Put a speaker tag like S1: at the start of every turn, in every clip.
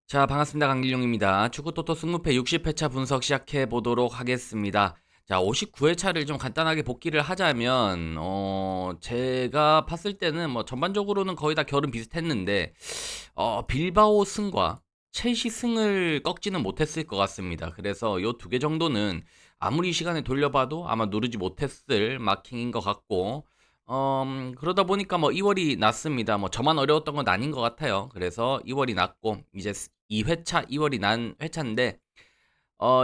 S1: 자, 반갑습니다. 강길용입니다. 축구토토 승무패 60회차 분석 시작해 보도록 하겠습니다. 자, 59회차를 좀 간단하게 복기를 하자면, 제가 봤을 때는 뭐 전반적으로는 거의 다 결은 비슷했는데, 빌바오 승과 첼시 승을 꺾지는 못했을 것 같습니다. 그래서 요 두 개 정도는 아무리 시간을 돌려봐도 아마 누르지 못했을 마킹인 것 같고, 그러다 보니까 뭐 2월이 났습니다. 뭐 저만 어려웠던 건 아닌 것 같아요. 그래서 2월이 났고, 이제 2회차, 2월이 난 회차인데,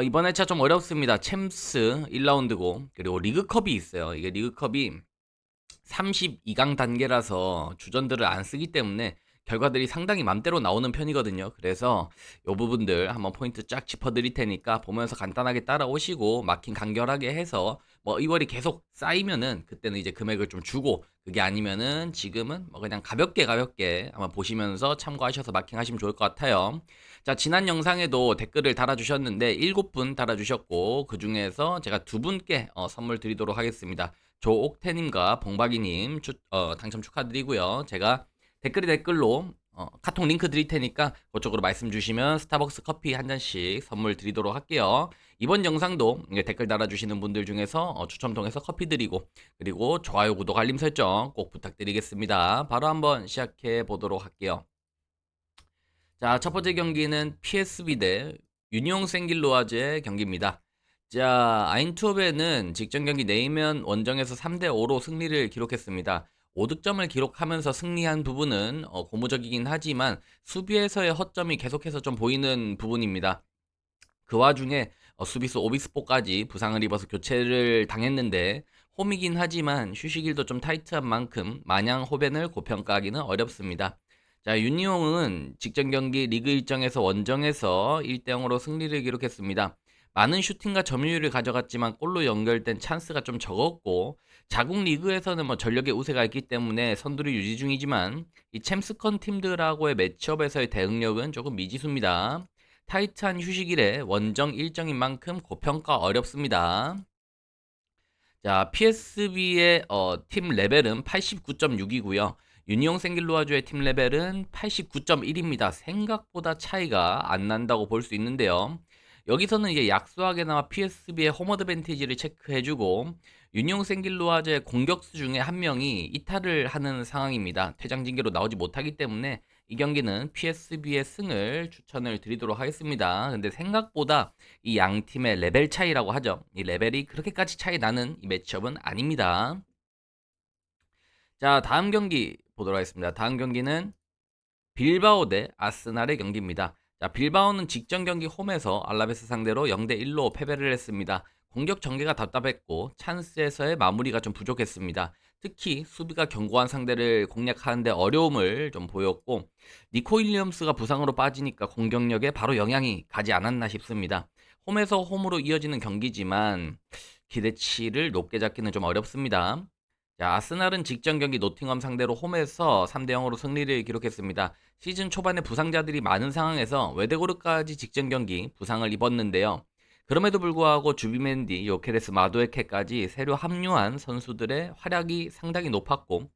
S1: 이번 회차 좀 어렵습니다. 챔스 1라운드고, 그리고 리그컵이 있어요. 이게 리그컵이 32강 단계라서 주전들을 안 쓰기 때문에 결과들이 상당히 맘대로 나오는 편이거든요. 그래서 이 부분들 한번 포인트 쫙 짚어드릴 테니까 보면서 간단하게 따라오시고 마킹 간결하게 해서 뭐 2월이 계속 쌓이면은 그때는 이제 금액을 좀 주고, 그게 아니면은 지금은 뭐 그냥 가볍게 한번 보시면서 참고하셔서 마킹하시면 좋을 것 같아요. 자, 지난 영상에도 댓글을 달아주셨는데 7분 달아주셨고, 그 중에서 제가 두 분께 선물 드리도록 하겠습니다. 조옥태님과 봉박이님 당첨 축하드리고요. 제가 댓글로 카톡 링크 드릴 테니까 그쪽으로 말씀 주시면 스타벅스 커피 한 잔씩 선물 드리도록 할게요. 이번 영상도 댓글 달아주시는 분들 중에서 추첨 통해서 커피 드리고, 그리고 좋아요, 구독, 알림 설정 꼭 부탁드리겠습니다. 바로 한번 시작해 보도록 할게요. 자, 첫 번째 경기는 PSV 대 유니옹 생길로아즈의 경기입니다. 자, 아인투호벤은 직전 경기 네이면 원정에서 3대5로 승리를 기록했습니다. 5득점을 기록하면서 승리한 부분은 고무적이긴 하지만 수비에서의 허점이 계속해서 좀 보이는 부분입니다. 그 와중에 수비수 오비스포까지 부상을 입어서 교체를 당했는데, 홈이긴 하지만 휴식일도 좀 타이트한 만큼 마냥 호벤을 고평가하기는 어렵습니다. 자, 윤희용은 직전 경기 리그 일정에서 원정에서 1대0으로 승리를 기록했습니다. 많은 슈팅과 점유율을 가져갔지만 골로 연결된 찬스가 좀 적었고, 자국 리그에서는 뭐 전력의 우세가 있기 때문에 선두를 유지 중이지만 이 챔스컨 팀들하고의 매치업에서의 대응력은 조금 미지수입니다. 타이트한 휴식일에 원정 일정인 만큼 고평가 어렵습니다. 자, PSV의 팀 레벨은 89.6이고요. 유니온 생길로아주의 팀 레벨은 89.1입니다. 생각보다 차이가 안 난다고 볼 수 있는데요. 여기서는 이제 약소하게나마 PSV의 홈 어드밴티지를 체크해주고, 유니온 생길로아주의 공격수 중에 한 명이 이탈을 하는 상황입니다. 퇴장 징계로 나오지 못하기 때문에 이 경기는 PSV의 승을 추천을 드리도록 하겠습니다. 근데 생각보다 이 양 팀의 레벨 차이라고 하죠. 이 레벨이 그렇게까지 차이 나는 이 매치업은 아닙니다. 자, 다음 경기 보도록 하겠습니다. 다음 경기는 빌바오 대 아스날의 경기입니다. 자, 빌바오는 직전 경기 홈에서 알라베스 상대로 0대1로 패배를 했습니다. 공격 전개가 답답했고 찬스에서의 마무리가 좀 부족했습니다. 특히 수비가 견고한 상대를 공략하는데 어려움을 좀 보였고, 니코 윌리엄스가 부상으로 빠지니까 공격력에 바로 영향이 가지 않았나 싶습니다. 홈에서 홈으로 이어지는 경기지만 기대치를 높게 잡기는 좀 어렵습니다. 자, 아스날은 직전 경기 노팅엄 상대로 홈에서 3대0으로 승리를 기록했습니다. 시즌 초반에 부상자들이 많은 상황에서 웨데고르까지 직전 경기 부상을 입었는데요. 그럼에도 불구하고 주비멘디, 요케레스, 마도에케까지 새로 합류한 선수들의 활약이 상당히 높았고,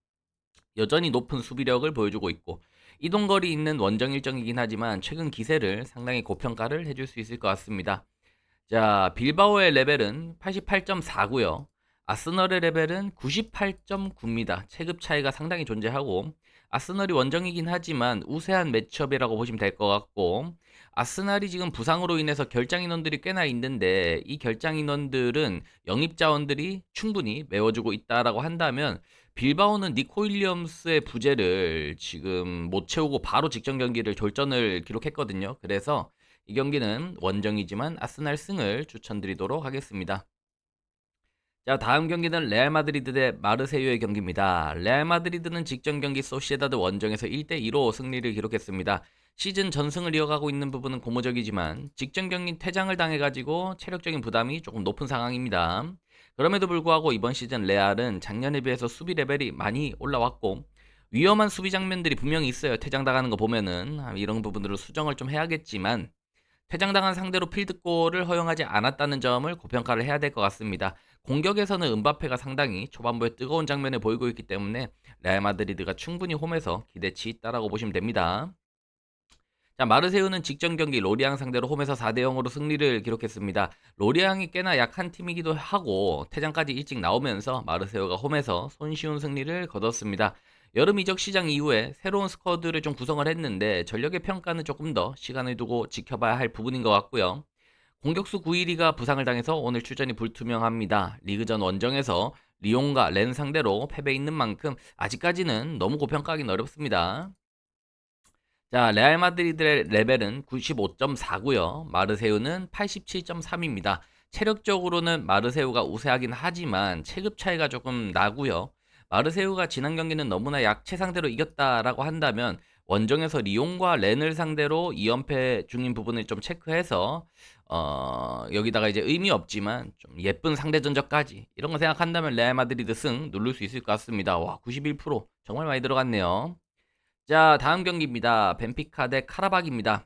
S1: 여전히 높은 수비력을 보여주고 있고, 이동거리 있는 원정 일정이긴 하지만 최근 기세를 상당히 고평가를 해줄 수 있을 것 같습니다. 자, 빌바오의 레벨은 88.4고요. 아스널의 레벨은 98.9입니다. 체급 차이가 상당히 존재하고, 아스널이 원정이긴 하지만 우세한 매치업이라고 보시면 될 것 같고, 아스날이 지금 부상으로 인해서 결장 인원들이 꽤나 있는데 이 결장 인원들은 영입 자원들이 충분히 메워주고 있다라고 한다면, 빌바오는 니코 윌리엄스의 부재를 지금 못 채우고 바로 직전 경기를 졸전을 기록했거든요. 그래서 이 경기는 원정이지만 아스날 승을 추천드리도록 하겠습니다. 자, 다음 경기는 레알 마드리드 대 마르세유의 경기입니다. 레알 마드리드는 직전 경기 소시에다드 원정에서 1대2로 승리를 기록했습니다. 시즌 전승을 이어가고 있는 부분은 고무적이지만 직전 경기 퇴장을 당해가지고 체력적인 부담이 조금 높은 상황입니다. 그럼에도 불구하고 이번 시즌 레알은 작년에 비해서 수비 레벨이 많이 올라왔고, 위험한 수비 장면들이 분명히 있어요. 퇴장당하는 거 보면은 이런 부분들을 수정을 좀 해야겠지만, 퇴장당한 상대로 필드골을 허용하지 않았다는 점을 고평가를 해야 될 것 같습니다. 공격에서는 은바페가 상당히 초반부에 뜨거운 장면을 보이고 있기 때문에 레알 마드리드가 충분히 홈에서 기대치 있다라고 보시면 됩니다. 자, 마르세유는 직전 경기 로리앙 상대로 홈에서 4대 0으로 승리를 기록했습니다. 로리앙이 꽤나 약한 팀이기도 하고 퇴장까지 일찍 나오면서 마르세유가 홈에서 손쉬운 승리를 거뒀습니다. 여름 이적 시장 이후에 새로운 스쿼드를 좀 구성을 했는데 전력의 평가는 조금 더 시간을 두고 지켜봐야 할 부분인 것 같고요. 공격수 구이리가 부상을 당해서 오늘 출전이 불투명합니다. 리그전 원정에서 리옹과 렌 상대로 패배 있는 만큼 아직까지는 너무 고평가하기는 어렵습니다. 자, 레알 마드리드의 레벨은 95.4고요. 마르세유는 87.3입니다. 체력적으로는 마르세유가 우세하긴 하지만 체급 차이가 조금 나고요. 마르세유가 지난 경기는 너무나 약체 상대로 이겼다라고 한다면 원정에서 리옹과 렌을 상대로 2연패 중인 부분을 좀 체크해서 여기다가 이제 의미 없지만 좀 예쁜 상대 전적까지 이런 거 생각한다면 레알 마드리드 승 누를 수 있을 것 같습니다. 와, 91% 정말 많이 들어갔네요. 자, 다음 경기입니다. 벤피카 대 카라박입니다.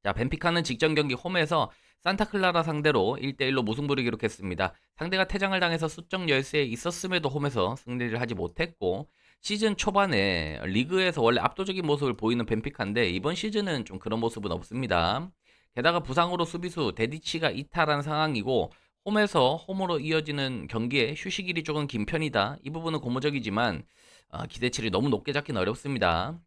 S1: 자, 벤피카는 직전 경기 홈에서 산타클라라 상대로 1대1로 무승부를 기록했습니다. 상대가 퇴장을 당해서 수적 열세에 있었음에도 홈에서 승리를 하지 못했고 시즌 초반에 리그에서 원래 압도적인 모습을 보이는 벤피카인데 이번 시즌은 좀 그런 모습은 없습니다. 게다가 부상으로 수비수 데디치가 이탈한 상황이고 홈으로 이어지는 경기에 휴식일이 조금 긴 편이다. 이 부분은 고무적이지만 기대치를 너무 높게 잡기는 어렵습니다.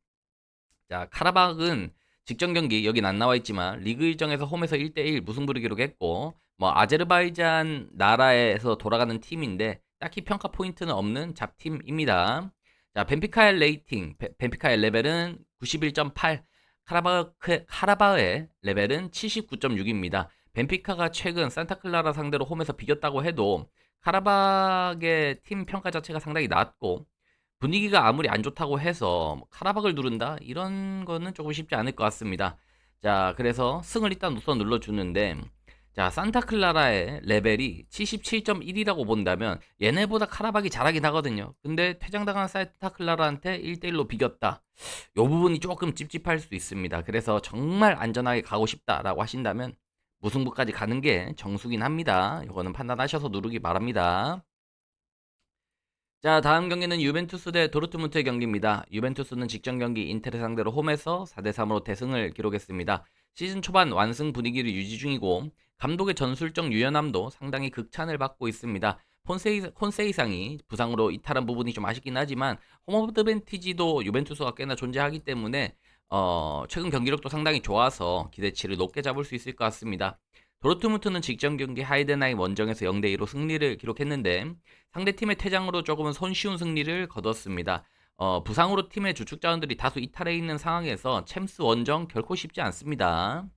S1: 자, 카라박은 직전 경기 여긴 안 나와 있지만 리그 일정에서 홈에서 1대1 무승부를 기록했고 뭐 아제르바이잔 나라에서 돌아가는 팀인데 딱히 평가 포인트는 없는 잡팀입니다. 자, 벤피카의 레이팅, 벤피카의 레벨은 91.8, 카라바흐의 레벨은 79.6입니다. 벤피카가 최근 산타클라라 상대로 홈에서 비겼다고 해도 카라박의 팀 평가 자체가 상당히 낮고 분위기가 아무리 안 좋다고 해서 뭐 카라박을 누른다? 이런 거는 조금 쉽지 않을 것 같습니다. 자, 그래서 승을 일단 우선 눌러주는데, 자, 산타클라라의 레벨이 77.1이라고 본다면 얘네보다 카라박이 잘하긴 하거든요. 근데 퇴장당한 산타클라라한테 1대1로 비겼다. 요 부분이 조금 찝찝할 수 있습니다. 그래서 정말 안전하게 가고 싶다라고 하신다면 무승부까지 가는 게 정수긴 합니다. 이거는 판단하셔서 누르기 바랍니다. 자, 다음 경기는 유벤투스 대 도르트문트의 경기입니다. 유벤투스는 직전 경기 인테르 상대로 홈에서 4대 3으로 대승을 기록했습니다. 시즌 초반 완승 분위기를 유지 중이고 감독의 전술적 유연함도 상당히 극찬을 받고 있습니다. 폰세이상이 부상으로 이탈한 부분이 좀 아쉽긴 하지만 홈어드밴티지도 유벤투스가 꽤나 존재하기 때문에 최근 경기력도 상당히 좋아서 기대치를 높게 잡을 수 있을 것 같습니다. 도르트문트는 직전 경기 하이덴하임 원정에서 0대2로 승리를 기록했는데 상대팀의 퇴장으로 조금은 손쉬운 승리를 거뒀습니다. 부상으로 팀의 주축 자원들이 다수 이탈해 있는 상황에서 챔스 원정 결코 쉽지 않습니다.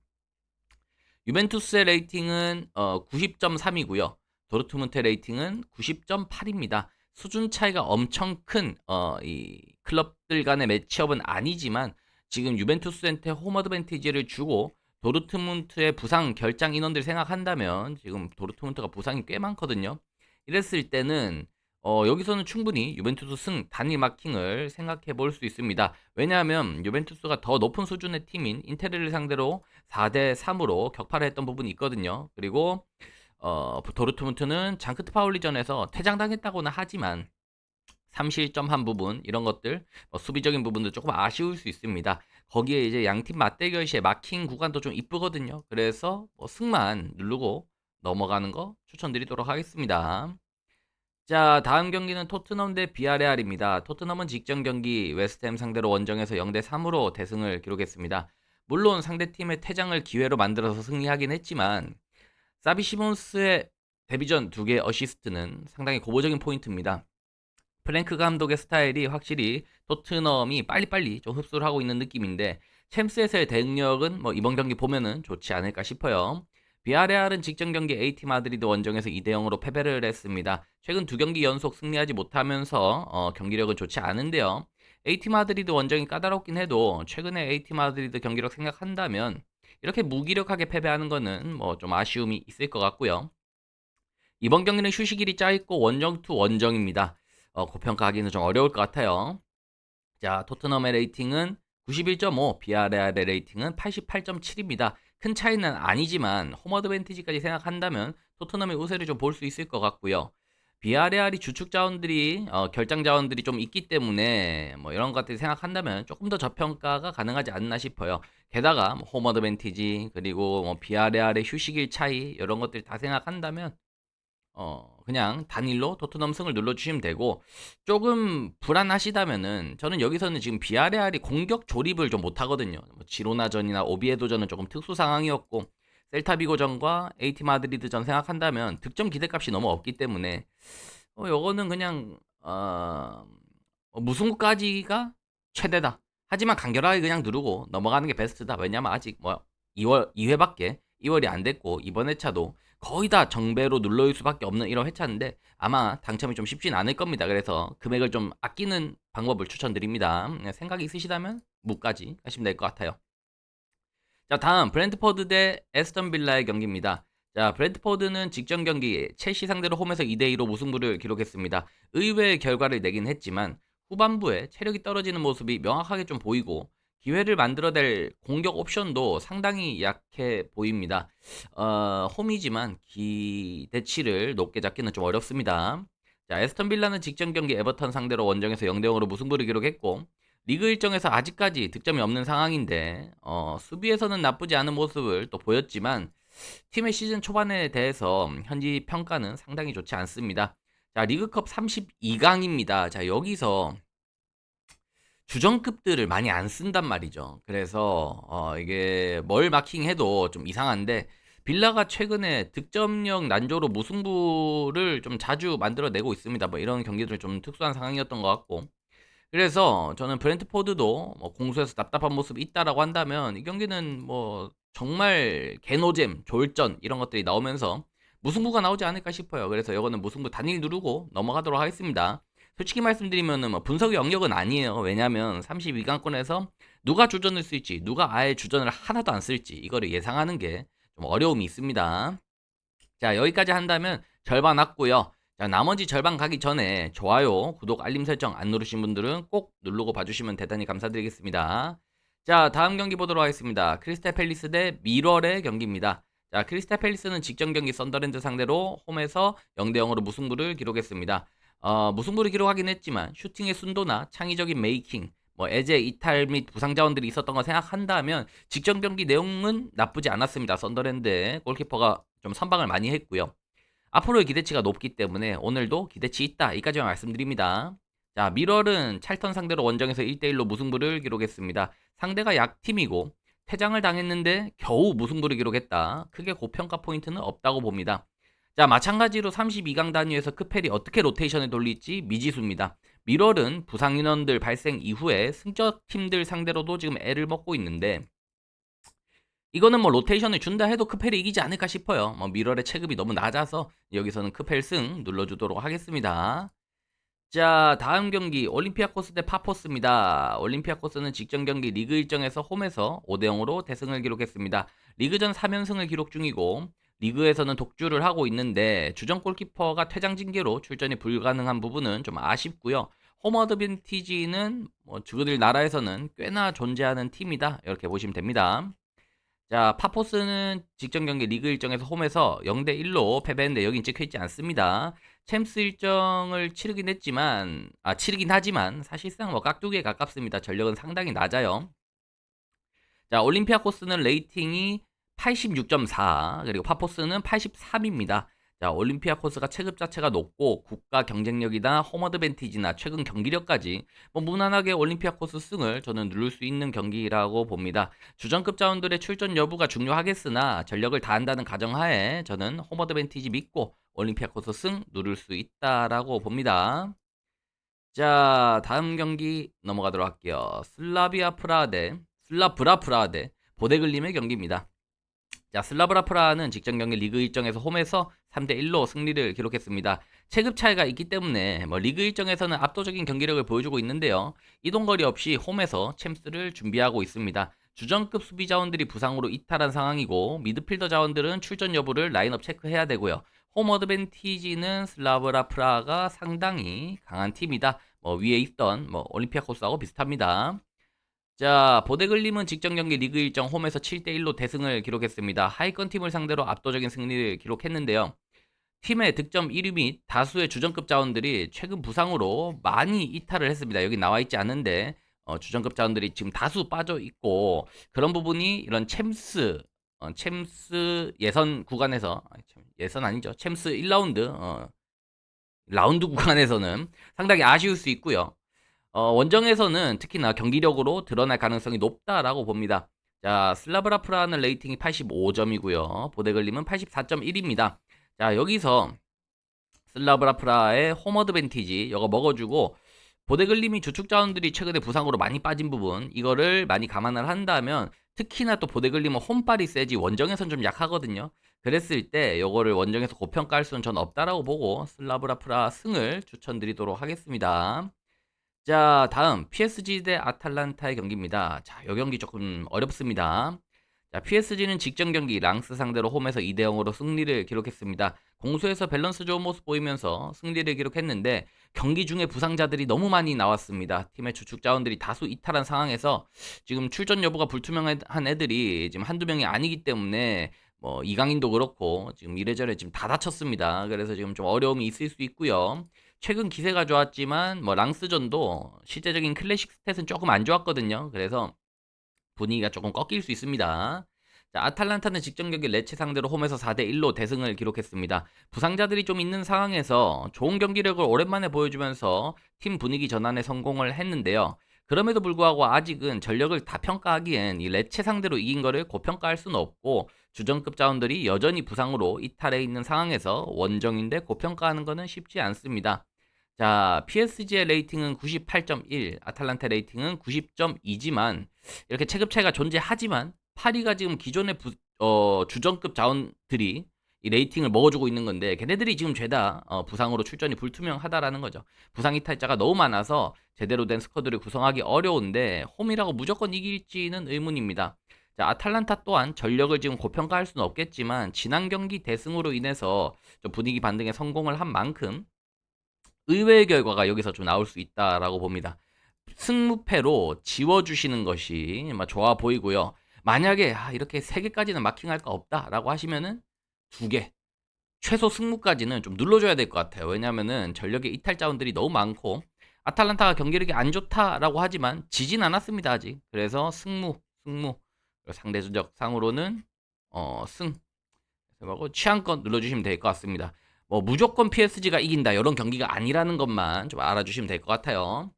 S1: 유벤투스의 레이팅은 90.3이고요. 도르트문트의 레이팅은 90.8입니다. 수준 차이가 엄청 큰 이 클럽들 간의 매치업은 아니지만 지금 유벤투스한테 홈 어드밴티지를 주고 도르트문트의 부상 결장 인원들 생각한다면 지금 도르트문트가 부상이 꽤 많거든요. 이랬을 때는 여기서는 충분히 유벤투스 승 단일 마킹을 생각해 볼 수 있습니다. 왜냐하면 유벤투스가 더 높은 수준의 팀인 인테르를 상대로 4대 3으로 격파를 했던 부분이 있거든요. 그리고 도르트문트는 장크트 파울리전에서 퇴장당했다고는 하지만 3실점한 부분 이런 것들 수비적인 부분도 조금 아쉬울 수 있습니다. 거기에 이제 양팀 맞대결 시에 마킹 구간도 좀 이쁘거든요. 그래서 승만 누르고 넘어가는 거 추천드리도록 하겠습니다. 자, 다음 경기는 토트넘 대 비아레알입니다. 토트넘은 직전 경기 웨스트햄 상대로 원정에서 0대 3으로 대승을 기록했습니다. 물론 상대팀의 퇴장을 기회로 만들어서 승리하긴 했지만 사비 시몬스의 데뷔전 2개 어시스트는 상당히 고무적인 포인트입니다. 프랭크 감독의 스타일이 확실히 토트넘이 빨리빨리 좀 흡수를 하고 있는 느낌인데 챔스에서의 대응력은 뭐 이번 경기 보면은 좋지 않을까 싶어요. 비아레알은 직전 경기 AT 마드리드 원정에서 2대 0으로 패배를 했습니다. 최근 2경기 연속 승리하지 못하면서 경기력은 좋지 않은데요. AT 마드리드 원정이 까다롭긴 해도 최근에 AT 마드리드 경기력 생각한다면 이렇게 무기력하게 패배하는 거는 뭐 좀 아쉬움이 있을 것 같고요. 이번 경기는 휴식일이 짜있고 원정 투 원정입니다. 고평가하기는 좀 어려울 것 같아요. 자, 토트넘의 레이팅은 91.5, 비아레알의 레이팅은 88.7입니다. 큰 차이는 아니지만 홈 어드밴티지까지 생각한다면 토트넘의 우세를 좀 볼 수 있을 것 같고요. 비아레알이 주축 자원들이 결장 자원들이 좀 있기 때문에 뭐 이런 것들 생각한다면 조금 더 저평가가 가능하지 않나 싶어요. 게다가 뭐 홈 어드밴티지 그리고 뭐 비아레알의 휴식일 차이 이런 것들 다 생각한다면 그냥 단일로 토트넘 승을 눌러주시면 되고 조금 불안하시다면은 저는 여기서는 지금 비아레알이 공격 조립을 좀 못하거든요. 뭐 지로나전이나 오비에도전은 조금 특수 상황이었고 셀타비고전과 AT 마드리드전 생각한다면 득점 기대값이 너무 없기 때문에 요거는 그냥 무승부까지가 최대다. 하지만 간결하게 그냥 누르고 넘어가는 게 베스트다. 왜냐면 아직 뭐 2회밖에 2월이 안 됐고 이번 회차도 거의 다 정배로 눌러올 수밖에 없는 이런 회차인데 아마 당첨이 좀 쉽진 않을 겁니다. 그래서 금액을 좀 아끼는 방법을 추천드립니다. 생각이 있으시다면 무까지 하시면 될 것 같아요. 자, 다음 브랜트포드 대 에스턴 빌라의 경기입니다. 자, 브랜트포드는 직전 경기 첼시 상대로 홈에서 2대2로 무승부를 기록했습니다. 의외의 결과를 내긴 했지만 후반부에 체력이 떨어지는 모습이 명확하게 좀 보이고 기회를 만들어낼 공격 옵션도 상당히 약해 보입니다. 홈이지만 기대치를 높게 잡기는 좀 어렵습니다. 자, 에스턴 빌라는 직전 경기 에버턴 상대로 원정에서 0대0으로 무승부를 기록했고 리그 일정에서 아직까지 득점이 없는 상황인데 수비에서는 나쁘지 않은 모습을 또 보였지만 팀의 시즌 초반에 대해서 현지 평가는 상당히 좋지 않습니다. 자, 리그컵 32강입니다. 자, 여기서 주전급들을 많이 안 쓴단 말이죠. 그래서 이게 뭘 마킹해도 좀 이상한데 빌라가 최근에 득점력 난조로 무승부를 좀 자주 만들어내고 있습니다. 뭐 이런 경기들 좀 특수한 상황이었던 것 같고 그래서 저는 브랜트포드도 뭐 공수에서 답답한 모습이 있다라고 한다면 이 경기는 뭐 정말 개노잼, 졸전 이런 것들이 나오면서 무승부가 나오지 않을까 싶어요. 그래서 이거는 무승부 단일 누르고 넘어가도록 하겠습니다. 솔직히 말씀드리면은 뭐 분석의 영역은 아니에요. 왜냐면 32강권에서 누가 주전을 쓸지, 누가 아예 주전을 하나도 안 쓸지 이거를 예상하는 게 좀 어려움이 있습니다. 자, 여기까지 한다면 절반 왔고요. 자, 나머지 절반 가기 전에 좋아요, 구독, 알림 설정 안 누르신 분들은 꼭 누르고 봐주시면 대단히 감사드리겠습니다. 자, 다음 경기 보도록 하겠습니다. 크리스탈 팰리스 대 미럴의 경기입니다. 자, 크리스탈 팰리스는 직전 경기 썬더랜드 상대로 홈에서 0대0으로 무승부를 기록했습니다. 무승부를 기록하긴 했지만 슈팅의 순도나 창의적인 메이킹, 뭐 애제 이탈 및 부상 자원들이 있었던 거 생각한다면 직전 경기 내용은 나쁘지 않았습니다. 썬더랜드의 골키퍼가 좀 선방을 많이 했고요. 앞으로의 기대치가 높기 때문에 오늘도 기대치 있다. 이까지만 말씀드립니다. 자, 미럴은 찰턴 상대로 원정에서 1대1로 무승부를 기록했습니다. 상대가 약팀이고 퇴장을 당했는데 겨우 무승부를 기록했다. 크게 고평가 포인트는 없다고 봅니다. 자, 마찬가지로 32강 단위에서 크펠이 어떻게 로테이션을 돌릴지 미지수입니다. 미럴은 부상 인원들 발생 이후에 승적 팀들 상대로도 지금 애를 먹고 있는데 이거는 뭐 로테이션을 준다 해도 크펠이 이기지 않을까 싶어요. 뭐 미럴의 체급이 너무 낮아서 여기서는 크펠 승 눌러주도록 하겠습니다. 자, 다음 경기 올림피아코스 대 파포스입니다. 올림피아코스는 직전 경기 리그 일정에서 홈에서 5대0으로 대승을 기록했습니다. 리그전 3연승을 기록 중이고 리그에서는 독주를 하고 있는데 주전 골키퍼가 퇴장 징계로 출전이 불가능한 부분은 좀 아쉽고요. 홈 어드밴티지는 뭐 저들 나라에서는 꽤나 존재하는 팀이다. 이렇게 보시면 됩니다. 자, 파포스는 직전 경기 리그 일정에서 홈에서 0대1로 패배했는데 여긴 찍혀있지 않습니다. 챔스 일정을 치르긴 하지만 사실상 뭐 깍두기에 가깝습니다. 전력은 상당히 낮아요. 자, 올림피아코스는 레이팅이 86.4 그리고 파포스는 83입니다. 자, 올림피아코스가 체급 자체가 높고 국가 경쟁력이나 홈어드밴티지나 최근 경기력까지 뭐 무난하게 올림피아코스 승을 저는 누를 수 있는 경기라고 봅니다. 주전급 자원들의 출전 여부가 중요하겠으나 전력을 다한다는 가정하에 저는 홈어드밴티지 믿고 올림피아코스 승 누를 수 있다라고 봅니다. 자, 다음 경기 넘어가도록 할게요. 슬라브라 프라하 대 보데글림의 경기입니다. 자, 슬라브라 프라하는 직전 경기 리그 일정에서 홈에서 3대1로 승리를 기록했습니다. 체급 차이가 있기 때문에 뭐 리그 일정에서는 압도적인 경기력을 보여주고 있는데요. 이동거리 없이 홈에서 챔스를 준비하고 있습니다. 주전급 수비 자원들이 부상으로 이탈한 상황이고 미드필더 자원들은 출전 여부를 라인업 체크해야 되고요. 홈 어드밴티지는 슬라브라 프라하가 상당히 강한 팀이다. 뭐 위에 있던 뭐 올림피아코스하고 비슷합니다. 자, 보데글림은 직전 경기 리그 일정 홈에서 7대1로 대승을 기록했습니다. 하위권 팀을 상대로 압도적인 승리를 기록했는데요. 팀의 득점 1위 및 다수의 주전급 자원들이 최근 부상으로 많이 이탈을 했습니다. 여기 나와 있지 않은데 주전급 자원들이 지금 다수 빠져 있고 그런 부분이 이런 챔스 예선 구간에서 예선 아니죠. 챔스 1라운드 라운드 구간에서는 상당히 아쉬울 수 있고요. 원정에서는 특히나 경기력으로 드러날 가능성이 높다라고 봅니다. 자, 슬라브라프라는 레이팅이 85점이고요. 보데글림은 84.1입니다. 자, 여기서 슬라브라프라의 홈 어드밴티지 이거 먹어주고 보데글림이 주축 자원들이 최근에 부상으로 많이 빠진 부분 이거를 많이 감안을 한다면 특히나 또 보데글림은 홈발이 세지 원정에선 좀 약하거든요. 그랬을 때 이거를 원정에서 고평가할 수는 전 없다라고 보고 슬라브라프라 승을 추천드리도록 하겠습니다. 자, 다음 PSG 대 아탈란타의 경기입니다. 자, 이 경기 조금 어렵습니다. 자, PSG는 직전 경기 랑스 상대로 홈에서 2대 0으로 승리를 기록했습니다. 공수에서 밸런스 좋은 모습 보이면서 승리를 기록했는데 경기 중에 부상자들이 너무 많이 나왔습니다. 팀의 주축 자원들이 다수 이탈한 상황에서 지금 출전 여부가 불투명한 애들이 지금 한두 명이 아니기 때문에 뭐 이강인도 그렇고 지금 이래저래 지금 다 다쳤습니다. 그래서 지금 좀 어려움이 있을 수 있고요. 최근 기세가 좋았지만 뭐 랑스전도 실제적인 클래식 스탯은 조금 안 좋았거든요. 그래서 분위기가 조금 꺾일 수 있습니다. 자, 아탈란타는 직전 경기 레체 상대로 홈에서 4대1로 대승을 기록했습니다. 부상자들이 좀 있는 상황에서 좋은 경기력을 오랜만에 보여주면서 팀 분위기 전환에 성공을 했는데요. 그럼에도 불구하고 아직은 전력을 다 평가하기엔 이 레체 상대로 이긴 거를 고평가할 수는 없고 주전급 자원들이 여전히 부상으로 이탈해 있는 상황에서 원정인데 고평가하는 것은 쉽지 않습니다. 자, PSG의 레이팅은 98.1, 아탈란타 레이팅은 90.2지만 이렇게 체급 차이가 존재하지만 파리가 지금 기존의 주전급 자원들이 이 레이팅을 먹어주고 있는 건데 걔네들이 지금 죄다 부상으로 출전이 불투명하다라는 거죠. 부상 이탈자가 너무 많아서 제대로 된 스쿼드를 구성하기 어려운데 홈이라고 무조건 이길지는 의문입니다. 자, 아탈란타 또한 전력을 지금 고평가할 수는 없겠지만 지난 경기 대승으로 인해서 좀 분위기 반등에 성공을 한 만큼 의외의 결과가 여기서 좀 나올 수 있다라고 봅니다. 승무패로 지워주시는 것이 좋아 보이고요. 만약에 이렇게 3개까지는 마킹할 거 없다라고 하시면은 2개, 최소 승무까지는 좀 눌러줘야 될 것 같아요. 왜냐면은 전력의 이탈 자원들이 너무 많고 아탈란타가 경기력이 안 좋다라고 하지만 지진 않았습니다 아직. 그래서 승무 상대적 상으로는 승 하고 취향껏 눌러주시면 될 것 같습니다. 뭐 무조건 PSG가 이긴다 이런 경기가 아니라는 것만 좀 알아주시면 될 것 같아요.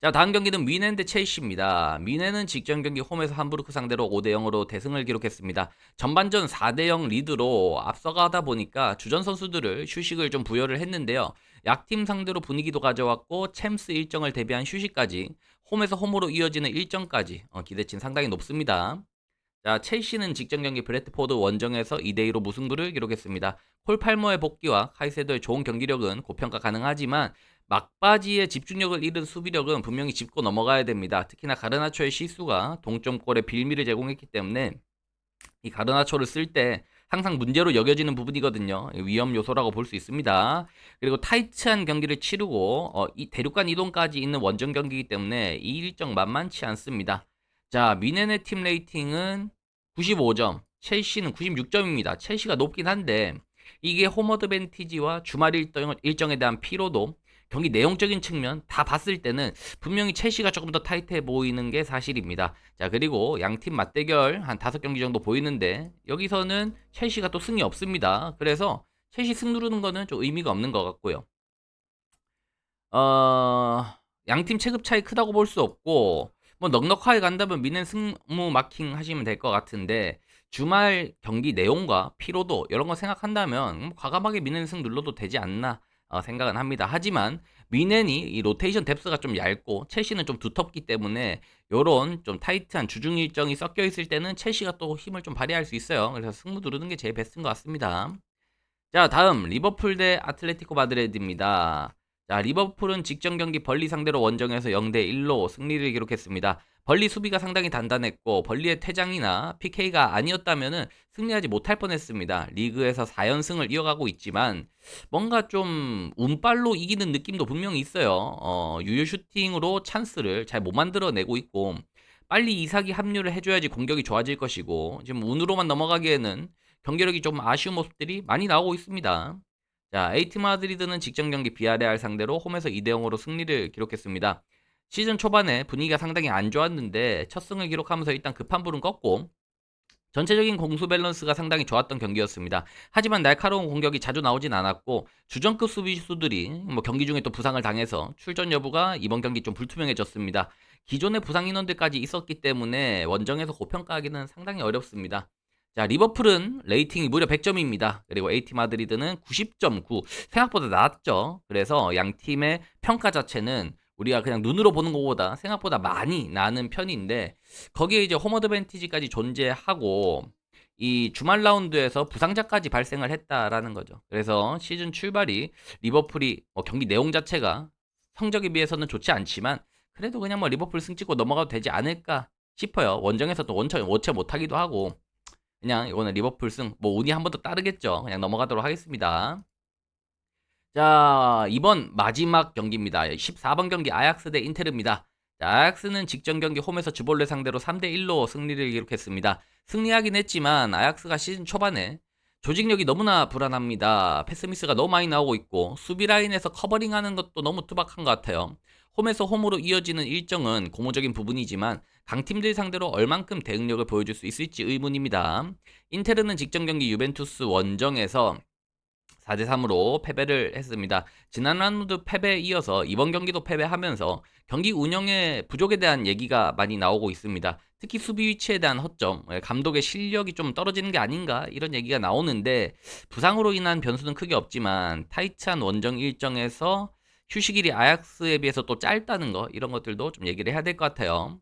S1: 자, 다음 경기는 뮌헨 대 첼시입니다. 뮌헨은 직전 경기 홈에서 함부르크 상대로 5대 0으로 대승을 기록했습니다. 전반전 4대 0 리드로 앞서가다 보니까 주전 선수들을 휴식을 좀 부여를 했는데요. 약팀 상대로 분위기도 가져왔고 챔스 일정을 대비한 휴식까지 홈에서 홈으로 이어지는 일정까지 기대치는 상당히 높습니다. 자, 첼시는 직전 경기 브래트포드 원정에서 2대2로 무승부를 기록했습니다. 콜 팔머의 복귀와 카이세도의 좋은 경기력은 고평가 가능하지만 막바지에 집중력을 잃은 수비력은 분명히 짚고 넘어가야 됩니다. 특히나 가르나초의 실수가 동점골의 빌미를 제공했기 때문에 이 가르나초를 쓸 때 항상 문제로 여겨지는 부분이거든요. 위험 요소라고 볼 수 있습니다. 그리고 타이트한 경기를 치르고 이 대륙간 이동까지 있는 원정 경기이기 때문에 이 일정 만만치 않습니다. 자, 뮌헨의 팀 레이팅은 95점, 첼시는 96점입니다. 첼시가 높긴 한데 이게 홈 어드밴티지와 주말 일정에 대한 피로도 경기 내용적인 측면 다 봤을 때는 분명히 첼시가 조금 더 타이트해 보이는 게 사실입니다. 자, 그리고 양팀 맞대결 한 5경기 정도 보이는데 여기서는 첼시가 또 승이 없습니다. 그래서 첼시 승 누르는 거는 좀 의미가 없는 것 같고요. 양팀 체급 차이 크다고 볼 수 없고 뭐 넉넉하게 간다면 뮌헨 승무 마킹 하시면 될 것 같은데 주말 경기 내용과 피로도 이런 거 생각한다면 과감하게 뮌헨 승 눌러도 되지 않나 생각은 합니다. 하지만 뮌헨이 이 로테이션 뎁스가 좀 얇고 첼시는 좀 두텁기 때문에 요런 좀 타이트한 주중 일정이 섞여 있을 때는 첼시가 또 힘을 좀 발휘할 수 있어요. 그래서 승무 누르는 게 제일 베스트인 것 같습니다. 자, 다음 리버풀 대 아틀레티코 마드리드입니다. 자, 리버풀은 직전 경기 벌리 상대로 원정에서 0대 1로 승리를 기록했습니다. 벌리 수비가 상당히 단단했고 벌리의 퇴장이나 PK가 아니었다면은 승리하지 못할 뻔했습니다. 리그에서 4연승을 이어가고 있지만 뭔가 좀 운빨로 이기는 느낌도 분명히 있어요. 유효 슈팅으로 찬스를 잘 못 만들어내고 있고 빨리 이삭이 합류를 해줘야지 공격이 좋아질 것이고 지금 운으로만 넘어가기에는 경기력이 좀 아쉬운 모습들이 많이 나오고 있습니다. 자, 에이티 마드리드는 직전 경기 비아레알 상대로 홈에서 2대 0으로 승리를 기록했습니다. 시즌 초반에 분위기가 상당히 안 좋았는데 첫 승을 기록하면서 일단 급한 불은 껐고 전체적인 공수 밸런스가 상당히 좋았던 경기였습니다. 하지만 날카로운 공격이 자주 나오진 않았고 주전급 수비수들이 뭐 경기 중에 또 부상을 당해서 출전 여부가 이번 경기 좀 불투명해졌습니다. 기존의 부상 인원들까지 있었기 때문에 원정에서 고평가하기는 상당히 어렵습니다. 자, 리버풀은 레이팅이 무려 100점입니다. 그리고 AT 마드리드는 90.9. 생각보다 낮죠. 그래서 양 팀의 평가 자체는 우리가 그냥 눈으로 보는 것보다 생각보다 많이 나는 편인데 거기에 이제 홈 어드밴티지까지 존재하고 이 주말 라운드에서 부상자까지 발생을 했다라는 거죠. 그래서 시즌 출발이 리버풀이 경기 내용 자체가 성적에 비해서는 좋지 않지만 그래도 그냥 뭐 리버풀 승 찍고 넘어가도 되지 않을까 싶어요. 원정에서 또 원체 못하기도 하고 그냥 이거는 리버풀 승, 뭐 운이 한 번 더 따르겠죠. 그냥 넘어가도록 하겠습니다. 자, 이번 마지막 경기입니다. 14번 경기 아약스 대 인테르입니다. 자, 아약스는 직전 경기 홈에서 주볼레 상대로 3대 1로 승리를 기록했습니다. 승리하긴 했지만 아약스가 시즌 초반에 조직력이 너무나 불안합니다. 패스미스가 너무 많이 나오고 있고 수비 라인에서 커버링하는 것도 너무 투박한 것 같아요. 홈에서 홈으로 이어지는 일정은 고무적인 부분이지만 강팀들 상대로 얼만큼 대응력을 보여줄 수 있을지 의문입니다. 인테르는 직전 경기 유벤투스 원정에서 4대 3으로 패배를 했습니다. 지난 라운드 패배에 이어서 이번 경기도 패배하면서 경기 운영의 부족에 대한 얘기가 많이 나오고 있습니다. 특히 수비 위치에 대한 허점, 감독의 실력이 좀 떨어지는 게 아닌가 이런 얘기가 나오는데 부상으로 인한 변수는 크게 없지만 타이트한 원정 일정에서 휴식일이 아약스에 비해서 또 짧다는 거 이런 것들도 좀 얘기를 해야 될 것 같아요.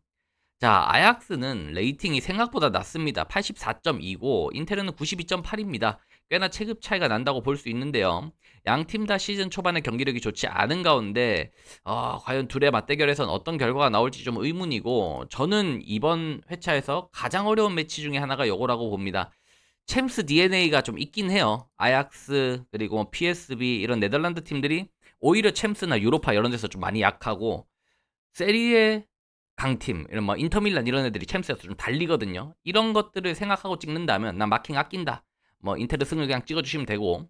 S1: 자, 아약스는 레이팅이 생각보다 낮습니다. 84.2고 인테르는 92.8입니다. 꽤나 체급 차이가 난다고 볼 수 있는데요. 양 팀 다 시즌 초반에 경기력이 좋지 않은 가운데 과연 둘의 맞대결에선 어떤 결과가 나올지 좀 의문이고 저는 이번 회차에서 가장 어려운 매치 중에 하나가 요거라고 봅니다. 챔스 DNA가 좀 있긴 해요. 아약스 그리고 뭐 PSV 이런 네덜란드 팀들이 오히려 챔스나 유로파 이런 데서 좀 많이 약하고 세리에 강팀 이런 뭐 인터밀란 이런 애들이 챔스에서 좀 달리거든요. 이런 것들을 생각하고 찍는다면 나 마킹 아낀다. 뭐 인테르 승을 그냥 찍어주시면 되고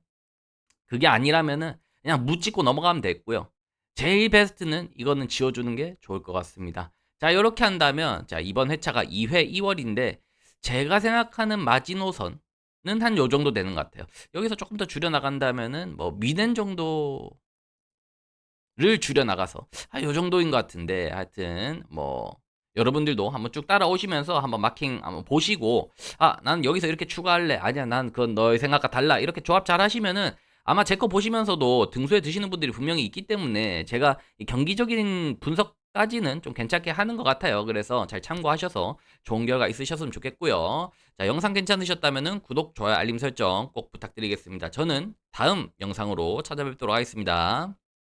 S1: 그게 아니라면은 그냥 무 찍고 넘어가면 됐고요. 제일 베스트는 이거는 지워주는 게 좋을 것 같습니다. 자, 이렇게 한다면 자 이번 회차가 2회 2월인데 제가 생각하는 마지노선은 한 요 정도 되는 것 같아요. 여기서 조금 더 줄여 나간다면은 뭐 미넨 정도 를 줄여 나가서 요 정도인 것 같은데 하여튼 뭐 여러분들도 한번 쭉 따라오시면서 한번 마킹 한번 보시고 나는 여기서 이렇게 추가할래 아니야 난 그건 너의 생각과 달라 이렇게 조합 잘 하시면은 아마 제 거 보시면서도 등수에 드시는 분들이 분명히 있기 때문에 제가 이 경기적인 분석까지는 좀 괜찮게 하는 것 같아요. 그래서 잘 참고하셔서 좋은 결과 있으셨으면 좋겠고요. 자, 영상 괜찮으셨다면은 구독, 좋아요, 알림 설정 꼭 부탁드리겠습니다. 저는 다음 영상으로 찾아뵙도록 하겠습니다.